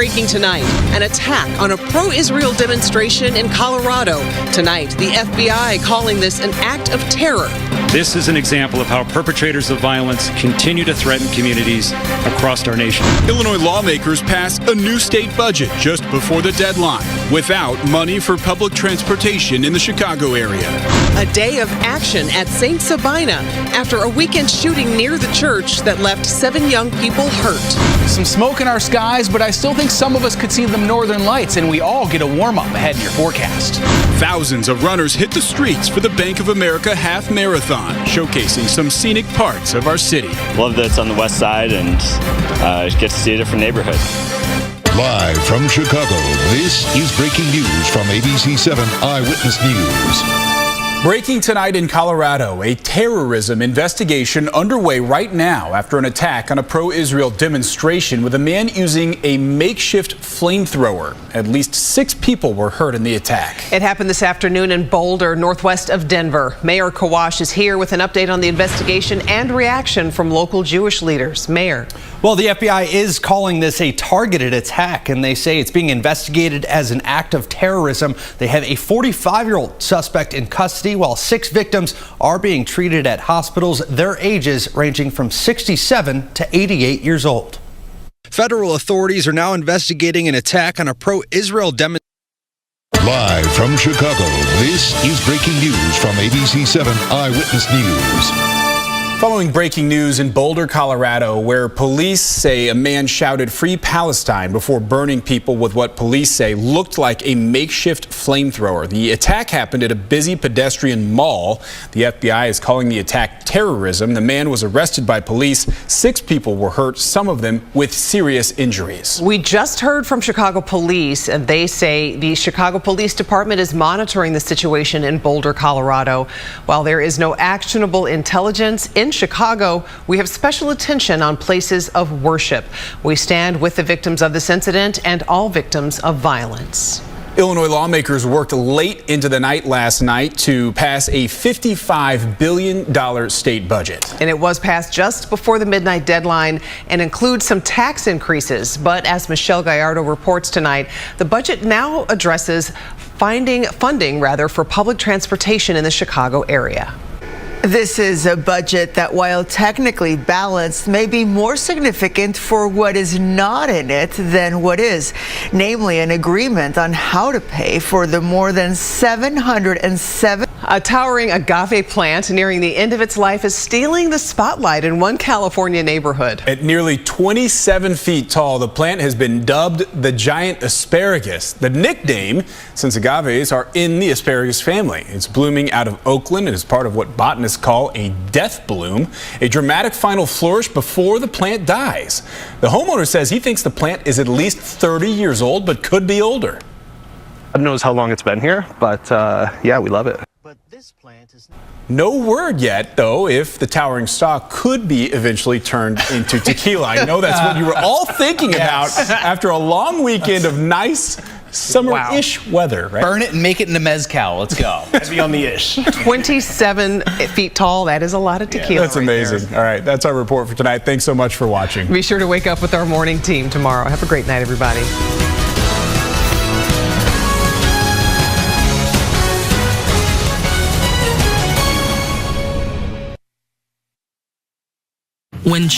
Breaking tonight, an attack on a pro-Israel demonstration in Colorado. Tonight, the FBI calling this an act of terror. This is an example of how perpetrators of violence continue to threaten communities across our nation. Illinois lawmakers passed a new state budget just before the deadline without money for public transportation in the Chicago area. A day of action at St. Sabina after a weekend shooting near the church that left 7 young people hurt. Some smoke in our skies, but I still think some of us could see the northern lights, and we all get a warm-up ahead in your forecast. Thousands of runners hit the streets for the Bank of America Half Marathon, showcasing some scenic parts of our city. Love that it's on the west side and get to see a different neighborhood. Live from Chicago, this is breaking news from ABC 7 Eyewitness News. Breaking tonight in Colorado, a terrorism investigation underway right now after an attack on a pro-Israel demonstration with a man using a makeshift flamethrower. At least 6 people were hurt in the attack. It happened this afternoon in Boulder, northwest of Denver. Mayor Kawash is here with an update on the investigation and reaction from local Jewish leaders. Mayor. Well, the FBI is calling this a targeted attack, and they say it's being investigated as an act of terrorism. They have a 45-year-old suspect in custody, while 6 victims are being treated at hospitals, their ages ranging from 67 to 88 years old. Federal authorities are now investigating an attack on a pro-Israel demonstration. Live from Chicago, this is breaking news from ABC 7 Eyewitness News. Following breaking news in Boulder, Colorado, where police say a man shouted "Free Palestine" before burning people with what police say looked like a makeshift flamethrower. The attack happened at a busy pedestrian mall. The FBI is calling the attack terrorism. The man was arrested by police. 6 people were hurt, some of them with serious injuries. We just heard from Chicago police, and they say the Chicago Police Department is monitoring the situation in Boulder, Colorado. While there is no actionable intelligence in Chicago, we have special attention on places of worship. We stand with the victims of this incident and all victims of violence. Illinois lawmakers worked late into the night last night to pass a $55 billion state budget. And it was passed just before the midnight deadline and includes some tax increases. But as Michelle Gallardo reports tonight, the budget now addresses funding for public transportation in the Chicago area. This is a budget that, while technically balanced, may be more significant for what is not in it than what is, namely an agreement on how to pay for the more than 707. A towering agave plant nearing the end of its life is stealing the spotlight in one California neighborhood. At nearly 27 feet tall, the plant has been dubbed the giant asparagus, the nickname since agaves are in the asparagus family. It's blooming out of Oakland and is part of what botanists call a death bloom, a dramatic final flourish before the plant dies. The homeowner says he thinks the plant is at least 30 years old, but could be older. God knows how long it's been here, but yeah, we love it. But this plant is No word yet, though, if the towering stalk could be eventually turned into tequila. I know that's what you were all thinking about after a long weekend of nice summer-ish weather, right? Burn it and make it into mezcal. Let's go. I'd be on the ish. 27 feet tall. That is a lot of tequila. That's amazing. All right, that's our report for tonight. Thanks so much for watching. Be sure to wake up with our morning team tomorrow. Have a great night, everybody. When